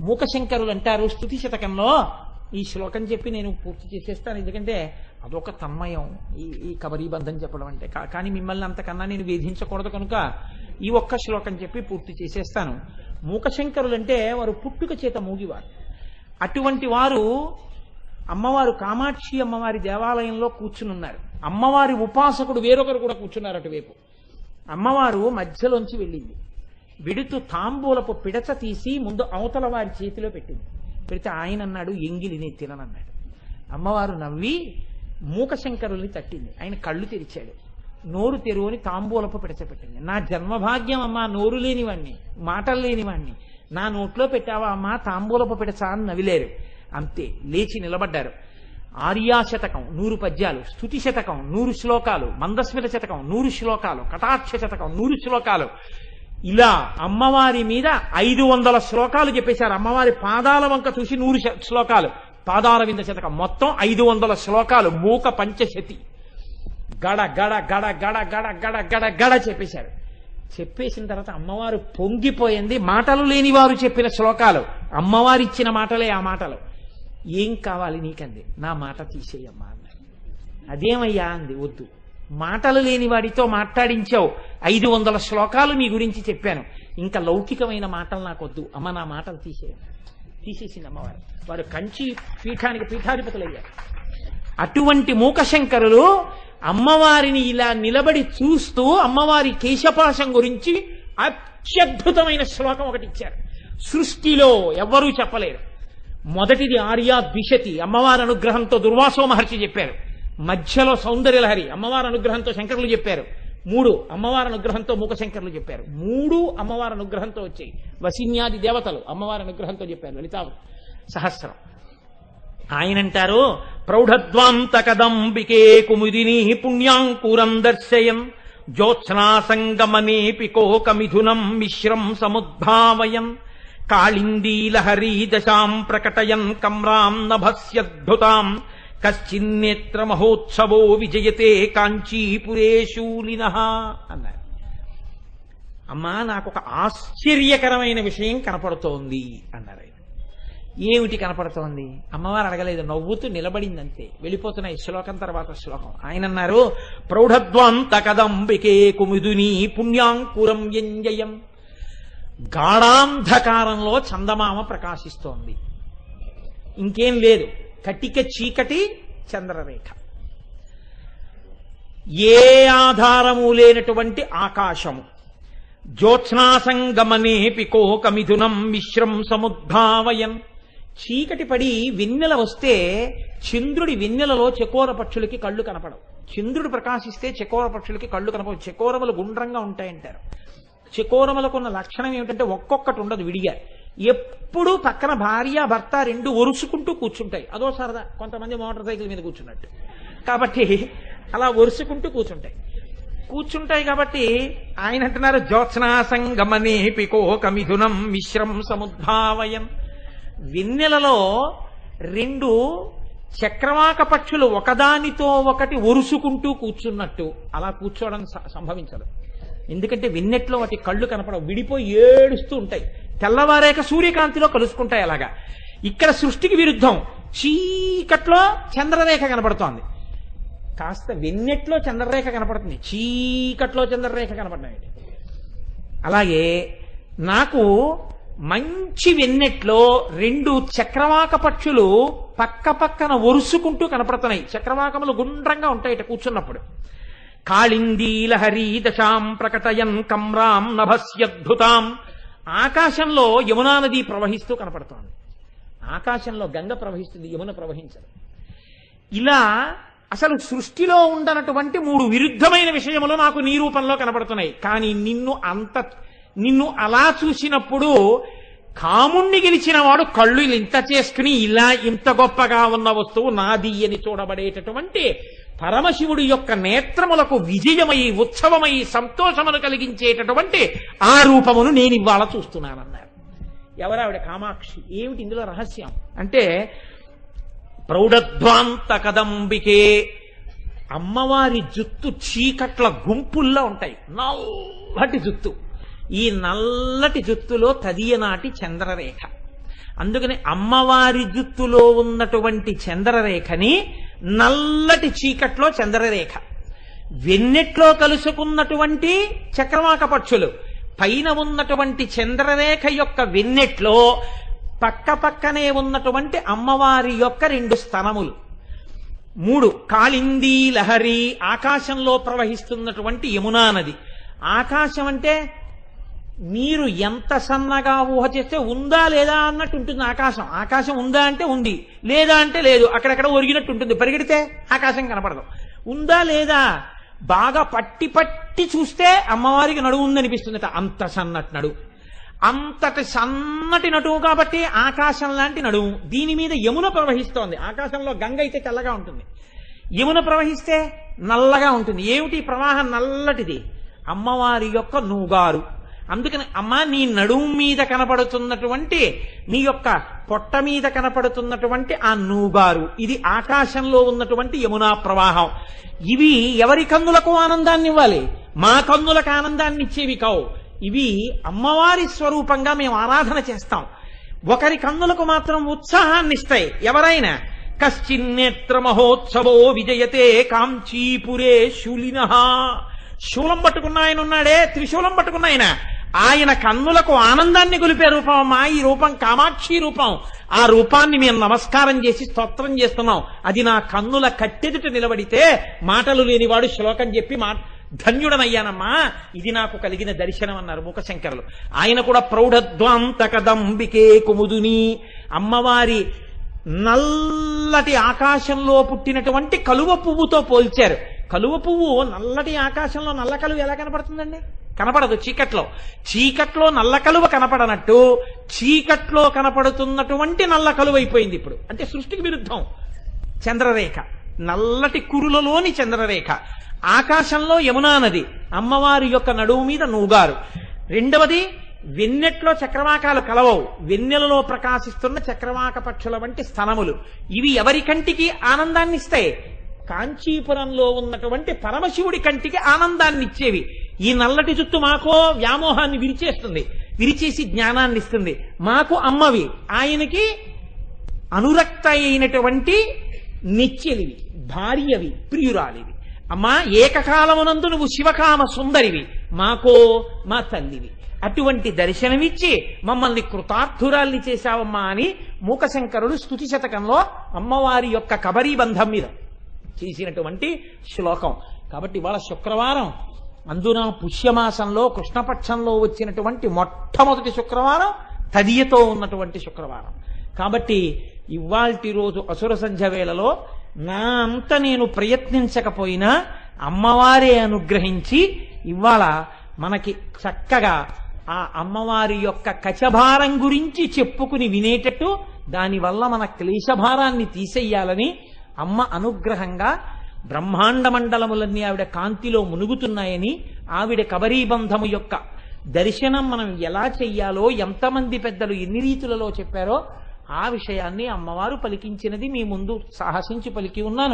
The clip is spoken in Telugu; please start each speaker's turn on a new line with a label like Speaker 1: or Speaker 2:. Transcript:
Speaker 1: మూకశంకరులు అంటారు స్తుతి శతకంలో, ఈ శ్లోకం చెప్పి నేను పూర్తి చేసేస్తాను, ఎందుకంటే అదొక తన్మయం ఈ కబరీబంధం చెప్పడం అంటే. కానీ మిమ్మల్ని అంతకన్నా నేను వేధించకూడదు కనుక ఈ ఒక్క శ్లోకం చెప్పి పూర్తి చేసేస్తాను. మూకశంకరులు అంటే వారు పుట్టుక చేత మూగివారు. అటువంటి వారు అమ్మవారు కామాక్షి అమ్మవారి దేవాలయంలో కూర్చునున్నారు. అమ్మవారి ఉపాసకుడు వేరొకరు కూడా కూర్చున్నారు అటువైపు. అమ్మవారు మధ్యలోంచి వెళ్ళింది. విడుతూ తాంబూలపు పిడచ తీసి ముందు అవతల వారి చేతిలో పెట్టింది. పెడితే ఆయన అన్నాడు, ఎంగిలి నేను తిననన్నాడు. అమ్మవారు నవ్వి మూకశంకరుల్ని తట్టింది. ఆయన కళ్ళు తెరిచాడు. నోరు తెరువుని తాంబూలపు పిడచ పెట్టింది. నా జన్మభాగ్యం అమ్మా, నోరు లేనివాణ్ణి, మాటలు లేనివాణ్ణి, నా నోట్లో పెట్టావా అమ్మా తాంబూలపు పిడచ అని నవిలేరు. అంతే, లేచి నిలబడ్డారు. ఆర్యాశతకం 100 పద్యాలు, స్తుతి శతకం 100 శ్లోకాలు, మందస్మిత శతకం 100 శ్లోకాలు, కటాక్ష శతకం 100 శ్లోకాలు, ఇలా అమ్మవారి మీద 500 శ్లోకాలు చెప్పేశారు. అమ్మవారి పాదాల వంక చూసి 100 శ్లోకాలు, పాదాల వింద శతకం మొత్తం 500 శ్లోకాలు, మూక పంచశతి గడ గడ గడ గడ గడ గడ గడ గడ చెప్పేశారు. చెప్పేసిన తర్వాత అమ్మవారు పొంగిపోయింది. మాటలు లేని వారు చెప్పిన శ్లోకాలు, అమ్మవారు ఇచ్చిన మాటలే ఆ మాటలు. ఏం కావాలి నీకంది. నా మాట తీసేయమ్మా అన్నారు. అదేమయ్యా అంది. వద్దు, మాటలు లేని వాడితో మాట్లాడించావు, 500 శ్లోకాలు నీ గురించి చెప్పాను, ఇంకా లౌకికమైన మాటలు నాకొద్దు అమ్మ, నా మాటలు తీసేయమ్మా. తీసేసింది అమ్మవారు. వారు కంచి పీఠానికి పీఠాధిపతులయ్యారు. అటువంటి మూకశంకరులు అమ్మవారిని ఇలా నిలబడి చూస్తూ అమ్మవారి కేశపాశం గురించి అత్యద్భుతమైన శ్లోకం ఒకటి ఇచ్చారు. సృష్టిలో ఎవ్వరూ చెప్పలేరు. మొదటిది ఆర్యా ద్విషతి, అమ్మవారి అనుగ్రహంతో దుర్వాసో మహర్షి చెప్పారు. మధ్యలో సౌందర్యలహరి అమ్మవారి అనుగ్రహంతో శంకరులు చెప్పారు. 3 అమ్మవారి అనుగ్రహంతో మూకశంకరులు చెప్పారు. 3 అమ్మవారి అనుగ్రహంతో వచ్చాయి. వసిన్యాది దేవతలు అమ్మవారి అనుగ్రహంతో చెప్పారు. లలితా సహస్రం. ఆయనంటారు, ప్రౌఢద్వాంతకదంబికే కుముదిని పుణ్యాంకురం దర్శయం జ్యోత్స్నా సంగమనేపి కోకమిథునం మిశ్రం సముద్భావయం కాళిందీలహరీ దశాం ప్రకటయన్ కమ్రాం నభస్యద్భుతాం కశ్చిన్నేత్ర మహోత్సవో విజయతే కాంచీపురే శూలినః అన్నారు. అమ్మా, నాకు ఒక ఆశ్చర్యకరమైన విషయం కనపడుతోంది అన్నారు ఆయన. ఏమిటి కనపడుతోంది? అమ్మవారు అడగలేదు, నవ్వుతూ నిలబడిందంతే. వెళ్ళిపోతున్నాయి శ్లోకం తర్వాత శ్లోకం. ఆయన అన్నారు, ప్రౌఢద్వాంతకదంబికే కుముదుని పుణ్యాంకురం యంజయం. గాఢాంధకారంలో చందమామ ప్రకాశిస్తోంది. ఇంకేం లేదు, కటిక చీకటి చంద్రరేఖ. ఏ ఆధారము లేనటువంటి ఆకాశము. జ్యోత్స్నాసంగమనేపి కోకమిథునం మిశ్రం సముద్భావయన్. చీకటి పడి వెన్నెల వస్తే చంద్రుడి వెన్నెలలో చకోర పక్షులకి కళ్ళు కనపడవు. చంద్రుడు ప్రకాశిస్తే చకోర పక్షులకి కళ్ళు కనపడవు. చకోరములు గుండ్రంగా ఉంటాయంటారు. చకోరములకున్న లక్షణం ఏమిటంటే ఒక్కొక్కటి ఉండదు విడిగా. ఎప్పుడూ పక్కన భార్య భర్త 2 ఒరుసుకుంటూ కూర్చుంటాయి. అదో సరదా, కొంతమంది మోటార్ సైకిల్ మీద కూర్చున్నట్టు. కాబట్టి అలా ఒరుసుకుంటూ కూర్చుంటాయి కాబట్టి ఆయన అంటున్నారు, జ్యోత్స్నాసంగమనేపి కోకమిథునం మిశ్రం సముద్భావయం. వెన్నెలలో 2 చక్రవాక పక్షులు ఒకదానితో ఒకటి ఒరుసుకుంటూ కూర్చున్నట్టు అలా కూర్చోవడం సంభవించదు. ఎందుకంటే వెన్నెట్లో వాటి కళ్ళు కనపడవు, విడిపోయి ఏడుస్తూ ఉంటాయి. తెల్లవారేక సూర్యకాంతిలో కలుసుకుంటాయి. అలాగా ఇక్కడ సృష్టికి విరుద్ధం. చీకట్లో చంద్రరేఖ కనపడుతోంది. కాస్త వెన్నెట్లో చంద్రరేఖ కనపడుతుంది, చీకట్లో చంద్రరేఖ కనపడుతుంది. అలాగే నాకు మంచి వెన్నెట్లో 2 చక్రవాక పక్షులు పక్క పక్కన ఒరుసుకుంటూ కనపడుతున్నాయి. చక్రవాకములు గుండ్రంగా ఉంటాయి కూర్చున్నప్పుడు. కాళిందీలహరీ దశాం ప్రకటయన్ కమ్రాం నభస్యద్భుతాం. ఆకాశంలో యమునా నది ప్రవహిస్తూ కనపడుతోంది. ఆకాశంలో గంగ ప్రవహిస్తుంది, యమున ప్రవహించదు. ఇలా అసలు సృష్టిలో ఉండనటువంటి 3 విరుద్ధమైన విషయములు నాకు నీ రూపంలో కనపడుతున్నాయి. కానీ నిన్ను అలా చూసినప్పుడు కాముణ్ణి గెలిచిన వాడు కళ్ళు ఇంత చేసుకుని ఇలా ఇంత గొప్పగా ఉన్న వస్తువు నాది అని చూడబడేటటువంటి పరమశివుడి యొక్క నేత్రములకు విజయమై ఉత్సవమై సంతోషమును కలిగించేటటువంటి ఆ రూపమును నేను ఇవాళ చూస్తున్నానన్నారు. ఎవరావిడ? కామాక్షి. ఏమిటి ఇందులో రహస్యం అంటే, ప్రౌఢధ్వాంత కదంబికే. అమ్మవారి జుత్తు చీకట్ల గుంపుల్లో ఉంటాయి, నల్లటి జుత్తు. ఈ నల్లటి జుత్తులో తదియనాటి చంద్రరేఖ. అందుకని అమ్మవారి జుత్తులో ఉన్నటువంటి చంద్రరేఖని నల్లటి చీకట్లో చంద్రరేఖ, వెన్నెట్లో కలుసుకున్నటువంటి చక్రవాక పక్షులు, పైన ఉన్నటువంటి చంద్రరేఖ యొక్క వెన్నెట్లో పక్క పక్కనే ఉన్నటువంటి అమ్మవారి యొక్క 2 స్తనములు, 3 కాళిందీ లహరి, ఆకాశంలో ప్రవహిస్తున్నటువంటి యమునా నది. ఆకాశం అంటే మీరు ఎంత సన్నగా ఊహ చేస్తే ఉందా లేదా అన్నట్టు ఉంటుంది ఆకాశం. ఆకాశం ఉందా అంటే ఉంది, లేదా అంటే లేదు, అక్కడెక్కడ ఒరిగినట్టు ఉంటుంది. పరిగెడితే ఆకాశం కనపడదు. ఉందా లేదా బాగా పట్టి పట్టి చూస్తే అమ్మవారికి నడువు ఉందనిపిస్తుందట. అంత సన్నటి నడువు, అంతటి సన్నటి నడువు కాబట్టి ఆకాశం లాంటి నడువు. దీని మీద యమున ప్రవహిస్తోంది. ఆకాశంలో గంగ అయితే తెల్లగా ఉంటుంది, యమున ప్రవహిస్తే నల్లగా ఉంటుంది. ఏమిటి ప్రవాహం? నల్లటిది, అమ్మవారి యొక్క నూగారు. అందుకని అమ్మ నీ నడుము మీద కనపడుతున్నటువంటి, నీ యొక్క పొట్ట మీద కనపడుతున్నటువంటి ఆ నూగారు, ఇది ఆకాశంలో ఉన్నటువంటి యమునా ప్రవాహం. ఇవి ఎవరి కన్నులకు ఆనందాన్ని ఇవ్వాలి? మా కన్నులకు ఆనందాన్ని ఇచ్చేవి కావు. ఇవి అమ్మవారి స్వరూపంగా మేము ఆరాధన చేస్తాం. ఒకరి కన్నులకు మాత్రం ఉత్సాహాన్ని ఇస్తాయి. ఎవరైనా కశ్చిన్నేత్ర మహోత్సవో విజయతే కాంచీపురే శూలినః, శూలం పట్టుకున్న ఆయన ఉన్నాడే, త్రిశూలం పట్టుకున్న ఆయన కన్నులకు ఆనందాన్ని గొలిపే రూపం అమ్మా ఈ రూపం, కామాక్షి రూపం. ఆ రూపాన్ని మేము నమస్కారం చేసి స్తోత్రం చేస్తున్నాం. అది నా కన్నుల కట్టెదుట నిలబడితే మాటలు లేనివాడు శ్లోకం చెప్పి ధన్యుడనయ్యానమ్మా, ఇది నాకు కలిగిన దర్శనం అన్నారు మూకశంకరులు. ఆయన కూడా ప్రౌఢధ్వాంతకదంబికే కుముదుని, అమ్మవారి నల్లటి ఆకాశంలో పుట్టినటువంటి కలువ పువ్వుతో పోల్చారు. కలువ పువ్వు నల్లటి ఆకాశంలో నల్ల కలువ ఎలా కనపడుతుందండి? కనపడదు. చీకట్లో నల్ల కలువ కనపడనట్టు చీకట్లో కనపడుతున్నటువంటి నల్ల కలువ అయిపోయింది ఇప్పుడు. అంటే సృష్టికి విరుద్ధం చంద్రరేఖ, నల్లటి కురులలోని చంద్రరేఖ. ఆకాశంలో యమునా నది, అమ్మవారి యొక్క నడుము మీద నూగారు. రెండవది, వెన్నెట్లో చక్రవాకాలు కలవవు, వెన్నెలలో ప్రకాశిస్తున్న చక్రవాక పక్షుల వంటి స్తనములు. ఇవి ఎవరి కంటికి ఆనందాన్ని ఇస్తాయి? కాంచీపురంలో ఉన్నటువంటి పరమశివుడి కంటికి ఆనందాన్ని ఇచ్చేవి. ఈ నల్లటి జుత్తు మాకో వ్యామోహాన్ని విరిచేస్తుంది, విరిచేసి జ్ఞానాన్ని ఇస్తుంది. మాకు అమ్మవి, ఆయనకి అనురక్త అయినటువంటి నిత్యలివి, భార్యవి, ప్రియురాలివి. అమ్మా ఏకకాలమునందు నువ్వు శివకామ సుందరివి, మాకో మా తల్లివి. అటువంటి దర్శనమిచ్చి మమ్మల్ని కృతార్థురాల్ని చేశావమ్మా అని మూకశంకరుడు స్తుతి శతకంలో అమ్మవారి యొక్క కబరీబంధం మీద చేసినటువంటి శ్లోకం. కాబట్టి ఇవాళ శుక్రవారం, అందున పుష్యమాసంలో కృష్ణపక్షంలో వచ్చినటువంటి మొట్టమొదటి శుక్రవారం, తదియతో ఉన్నటువంటి శుక్రవారం. కాబట్టి ఇవాల్టి రోజు అసుర సంధ్య వేళలో నా అంత నేను ప్రయత్నించకపోయినా అమ్మవారే అనుగ్రహించి ఇవాళ మనకి చక్కగా ఆ అమ్మవారి యొక్క కచభారం గురించి చెప్పుకుని వినేటట్టు, దానివల్ల మన క్లేశభారాన్ని తీసేయాలని అమ్మ అనుగ్రహంగా బ్రహ్మాండ మండలములన్నీ ఆవిడ కాంతిలో మునుగుతున్నాయని, ఆవిడ కబరీబంధము యొక్క దర్శనం మనం ఎలా చెయ్యాలో ఎంతమంది పెద్దలు ఎన్ని రీతులలో చెప్పారో ఆ విషయాన్ని అమ్మవారు పలికించినది మీ ముందు సాహసించి పలికి ఉన్నాను.